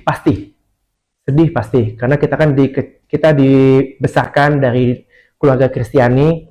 Pasti, sedih pasti. Karena kita kan kita dibesarkan dari keluarga Kristiani.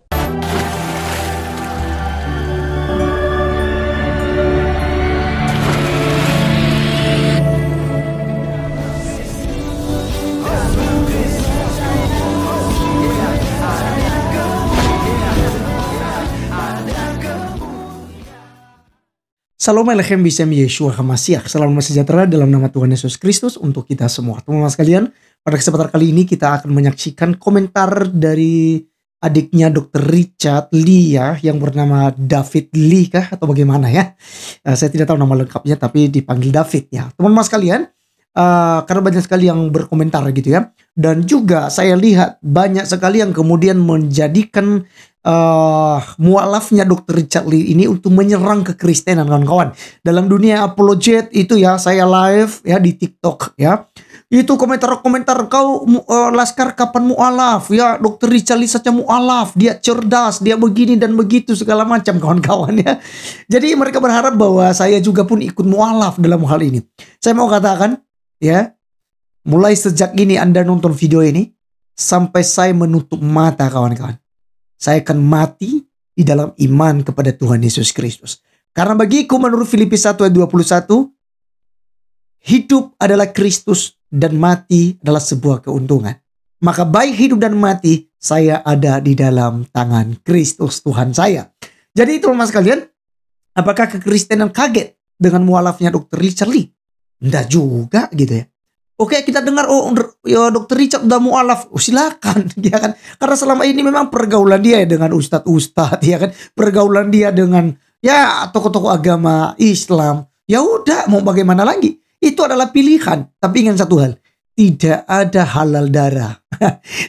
Salam Alechem Bisem Yeshua HaMashiach. Salam sejahtera dalam nama Tuhan Yesus Kristus untuk kita semua. Teman-teman sekalian, pada kesempatan kali ini kita akan menyaksikan komentar dari adiknya Dr. Richard Lee ya, yang bernama David Lee kah atau bagaimana ya. Saya tidak tahu nama lengkapnya tapi dipanggil David ya. Teman-teman sekalian, karena banyak sekali yang berkomentar gitu ya. Dan juga saya lihat banyak sekali yang kemudian menjadikan mualafnya Dr. Richard Lee ini untuk menyerang kekristenan kawan-kawan. Dalam dunia apologet itu ya, saya live ya di TikTok ya. Itu komentar-komentar, kau Laskar kapan mualaf ya, Dr. Richard Lee saja mualaf, dia cerdas, dia begini dan begitu segala macam kawan-kawan ya. Jadi mereka berharap bahwa saya juga pun ikut mualaf dalam hal ini. Saya mau katakan ya, mulai sejak ini Anda nonton video ini sampai saya menutup mata kawan-kawan, saya akan mati di dalam iman kepada Tuhan Yesus Kristus. Karena bagiku menurut Filipi 1 ayat 21, hidup adalah Kristus dan mati adalah sebuah keuntungan. Maka baik hidup dan mati, saya ada di dalam tangan Kristus Tuhan saya. Jadi teman-teman sekalian, apakah kekristenan kaget dengan mualafnya Dr. Richard Lee? Enggak juga gitu ya. Oke, kita dengar ya Dr. Richard udah mualaf, silakan ya kan. Karena selama ini memang pergaulan dia dengan ustadz-ustadz ya kan, pergaulan dia dengan ya tokoh-tokoh agama Islam. Ya udah, mau bagaimana lagi? Itu adalah pilihan. Tapi ingat satu hal, tidak ada halal darah.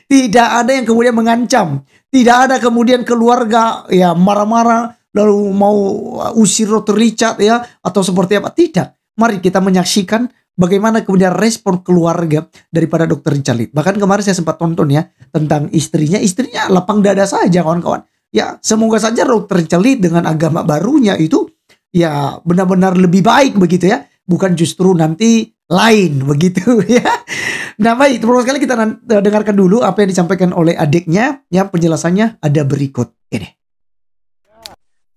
Tidak ada yang kemudian mengancam. Tidak ada kemudian keluarga ya marah-marah lalu mau usir Dr. Richard ya atau seperti apa. Tidak. Mari kita menyaksikan bagaimana kemudian respon keluarga daripada Dr. Richard Lee. Bahkan kemarin saya sempat tonton ya tentang istrinya lapang dada saja kawan-kawan. Ya semoga saja Dr. Richard Lee dengan agama barunya itu ya benar-benar lebih baik begitu ya. Bukan justru nanti lain begitu ya. Nah baik, teman-teman sekali kita dengarkan dulu apa yang disampaikan oleh adiknya. Ya penjelasannya ada berikut ini.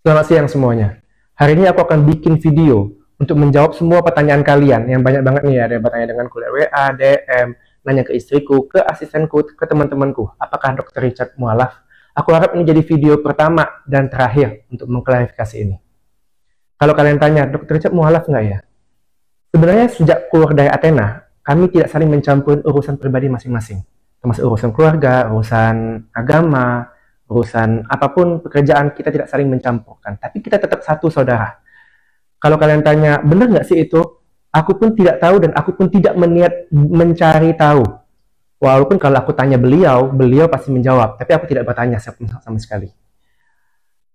Selamat siang semuanya. Hari ini aku akan bikin video untuk menjawab semua pertanyaan kalian yang banyak banget nih. Ada yang bertanya dengan kuliah WA, DM, nanya ke istriku, ke asistenku, ke teman-temanku, apakah Dr. Richard mualaf? Aku harap ini jadi video pertama dan terakhir untuk mengklarifikasi ini. Kalau kalian tanya, Dr. Richard mualaf nggak ya? Sebenarnya sejak keluar dari Athena, kami tidak saling mencampur urusan pribadi masing-masing, termasuk urusan keluarga, urusan agama, urusan apapun pekerjaan, kita tidak saling mencampurkan. Tapi kita tetap satu saudara. Kalau kalian tanya, benar nggak sih itu? Aku pun tidak tahu dan aku pun tidak meniat mencari tahu. Walaupun kalau aku tanya beliau pasti menjawab. Tapi aku tidak bertanya sama sekali.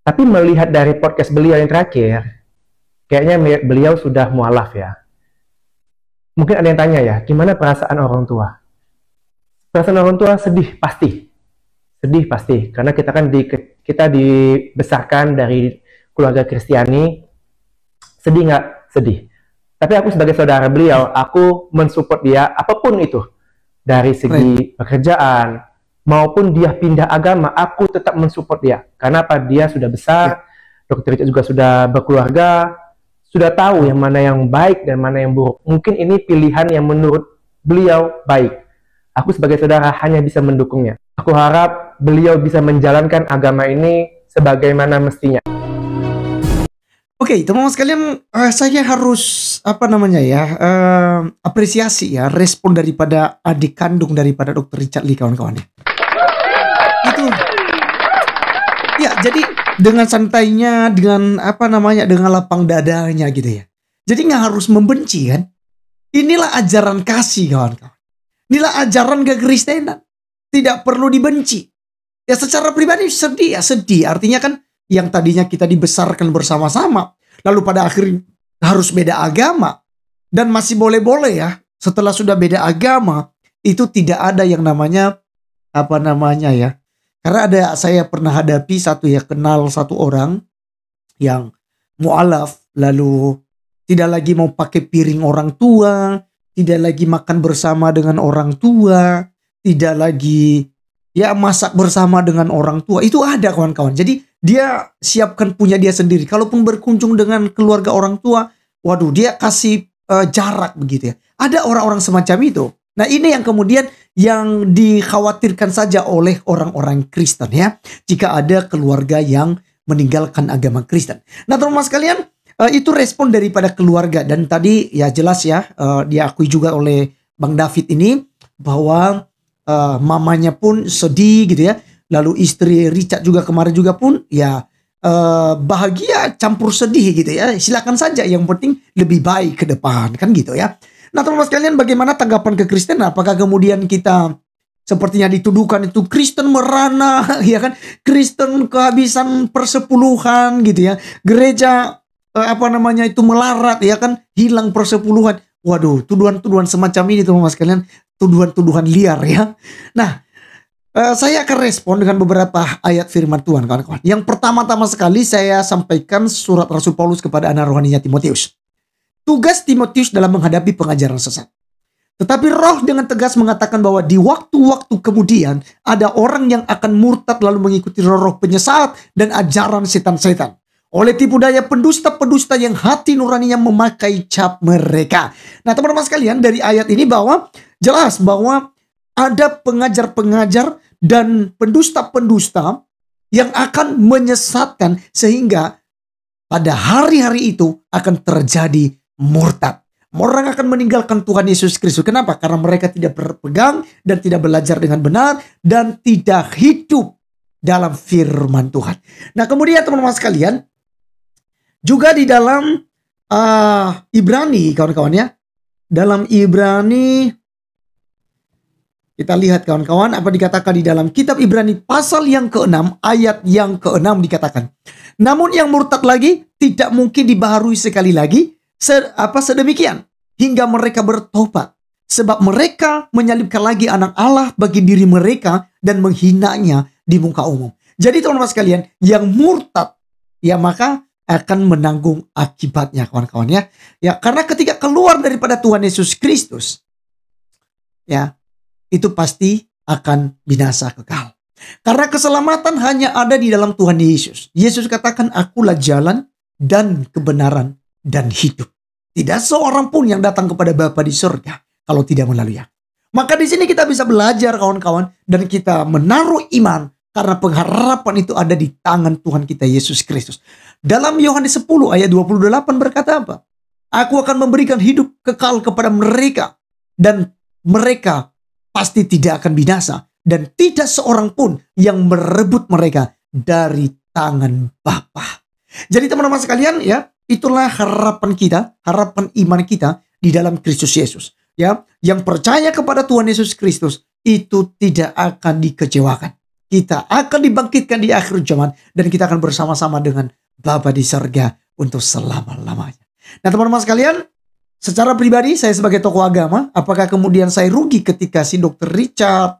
Tapi melihat dari podcast beliau yang terakhir, kayaknya beliau sudah mualaf ya. Mungkin ada yang tanya ya, gimana perasaan orang tua? Perasaan orang tua sedih pasti. Sedih pasti. Karena kita kan kita dibesarkan dari keluarga Kristiani. Sedih nggak? Sedih. Tapi aku sebagai saudara beliau, aku mensupport dia apapun itu. Dari segi pekerjaan, maupun dia pindah agama, aku tetap mensupport dia. Karena apa? Dia sudah besar, Dr. Richard juga sudah berkeluarga, sudah tahu yang mana yang baik dan mana yang buruk. Mungkin ini pilihan yang menurut beliau baik. Aku sebagai saudara hanya bisa mendukungnya. Aku harap beliau bisa menjalankan agama ini sebagaimana mestinya. Oke, teman-teman sekalian, saya harus apresiasi ya respon daripada adik kandung daripada Dr. Richard Lee kawan-kawan. Itu ya, jadi dengan santainya, dengan dengan lapang dadanya gitu ya. Jadi nggak harus membenci kan? Inilah ajaran kasih kawan-kawan. Inilah ajaran kekristenan. Tidak perlu dibenci. Ya secara pribadi sedih ya, sedih. Artinya kan yang tadinya kita dibesarkan bersama-sama, lalu pada akhirnya harus beda agama. Dan masih boleh-boleh ya, setelah sudah beda agama, itu tidak ada yang namanya, karena saya pernah hadapi kenal satu orang yang mualaf, lalu tidak lagi mau pakai piring orang tua, tidak lagi makan bersama dengan orang tua, tidak lagi ya masak bersama dengan orang tua. Itu ada kawan-kawan. Jadi dia siapkan punya dia sendiri. Kalaupun berkunjung dengan keluarga orang tua, waduh dia kasih jarak begitu ya. Ada orang-orang semacam itu. Nah ini yang kemudian yang dikhawatirkan saja oleh orang-orang Kristen ya. Jika ada keluarga yang meninggalkan agama Kristen. Nah teman-teman sekalian, itu respon daripada keluarga. Dan tadi ya jelas ya, diakui juga oleh Bang David ini bahwa mamanya pun sedih gitu ya. Lalu istri Richard juga kemarin juga pun ya bahagia campur sedih gitu ya. Silakan saja, yang penting lebih baik ke depan kan gitu ya. Nah teman-teman sekalian, bagaimana tanggapan kekristenan? Apakah kemudian kita sepertinya dituduhkan itu Kristen merana ya kan, Kristen kehabisan persepuluhan gitu ya, gereja itu melarat ya kan, hilang persepuluhan. Waduh, tuduhan-tuduhan semacam ini teman-teman sekalian, tuduhan-tuduhan liar ya. Nah, saya akan respon dengan beberapa ayat firman Tuhan kawan-kawan. Yang pertama-tama sekali saya sampaikan surat Rasul Paulus kepada anak rohaninya Timotius. Tugas Timotius dalam menghadapi pengajaran sesat. Tetapi Roh dengan tegas mengatakan bahwa di waktu-waktu kemudian ada orang yang akan murtad lalu mengikuti roh-roh penyesat dan ajaran setan-setan. Oleh tipu daya pendusta-pendusta yang hati nuraninya memakai cap mereka. Nah teman-teman sekalian, dari ayat ini bahwa jelas bahwa ada pengajar-pengajar dan pendusta-pendusta yang akan menyesatkan sehingga pada hari-hari itu akan terjadi murtad. Orang akan meninggalkan Tuhan Yesus Kristus. Kenapa? Karena mereka tidak berpegang dan tidak belajar dengan benar dan tidak hidup dalam firman Tuhan. Nah kemudian teman-teman sekalian, juga di dalam Ibrani kawan-kawan ya. Dalam Ibrani kita lihat kawan-kawan apa dikatakan di dalam kitab Ibrani pasal yang ke-6 ayat yang ke-6 dikatakan. Namun yang murtad lagi tidak mungkin dibaharui sekali lagi sedemikian hingga mereka bertobat. Sebab mereka menyalibkan lagi anak Allah bagi diri mereka dan menghinanya di muka umum. Jadi teman-teman sekalian, yang murtad ya maka akan menanggung akibatnya kawan-kawan ya. Ya, karena ketika keluar daripada Tuhan Yesus Kristus ya, itu pasti akan binasa kekal. Karena keselamatan hanya ada di dalam Tuhan Yesus. Yesus katakan, akulah jalan dan kebenaran dan hidup. Tidak seorang pun yang datang kepada Bapa di surga kalau tidak melalui aku. Maka di sini kita bisa belajar kawan-kawan dan kita menaruh iman karena pengharapan itu ada di tangan Tuhan kita Yesus Kristus. Dalam Yohanes 10 ayat 28 berkata apa? Aku akan memberikan hidup kekal kepada mereka dan mereka pasti tidak akan binasa dan tidak seorang pun yang merebut mereka dari tangan Bapa. Jadi teman-teman sekalian ya, itulah harapan kita, harapan iman kita di dalam Kristus Yesus. Ya, yang percaya kepada Tuhan Yesus Kristus itu tidak akan dikecewakan. Kita akan dibangkitkan di akhir zaman dan kita akan bersama-sama dengan Bapa di surga untuk selama-lamanya. Nah teman-teman sekalian, secara pribadi saya sebagai tokoh agama, apakah kemudian saya rugi ketika si Dr. Richard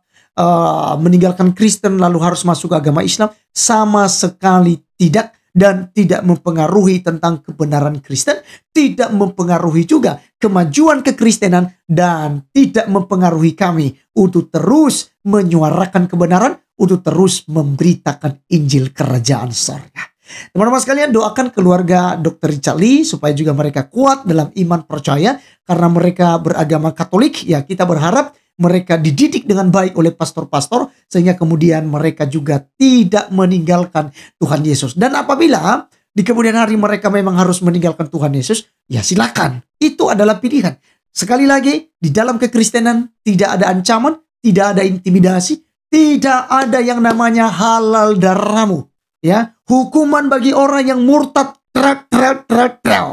meninggalkan Kristen lalu harus masuk ke agama Islam? Sama sekali tidak. Dan tidak mempengaruhi tentang kebenaran Kristen, tidak mempengaruhi juga kemajuan kekristenan, dan tidak mempengaruhi kami untuk terus menyuarakan kebenaran, untuk terus memberitakan Injil Kerajaan Sorga. Teman-teman sekalian, doakan keluarga Dr. Richard Lee supaya juga mereka kuat dalam iman percaya, karena mereka beragama Katolik. Ya, kita berharap mereka dididik dengan baik oleh pastor-pastor sehingga kemudian mereka juga tidak meninggalkan Tuhan Yesus. Dan apabila di kemudian hari mereka memang harus meninggalkan Tuhan Yesus, ya silakan. Itu adalah pilihan. Sekali lagi, di dalam kekristenan tidak ada ancaman, tidak ada intimidasi, tidak ada yang namanya halal darahmu. Ya, hukuman bagi orang yang murtad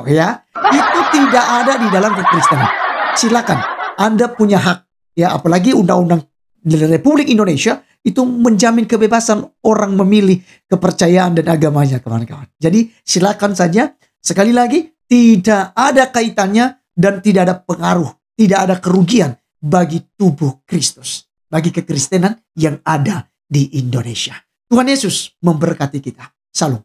ya, itu tidak ada di dalam kekristenan. Silakan, Anda punya hak. Ya, apalagi undang-undang Republik Indonesia itu menjamin kebebasan orang memilih kepercayaan dan agamanya, kawan-kawan. Jadi silakan saja. Sekali lagi, tidak ada kaitannya dan tidak ada pengaruh, tidak ada kerugian bagi tubuh Kristus, bagi kekristenan yang ada di Indonesia. Tuhan Yesus memberkati kita. Salam.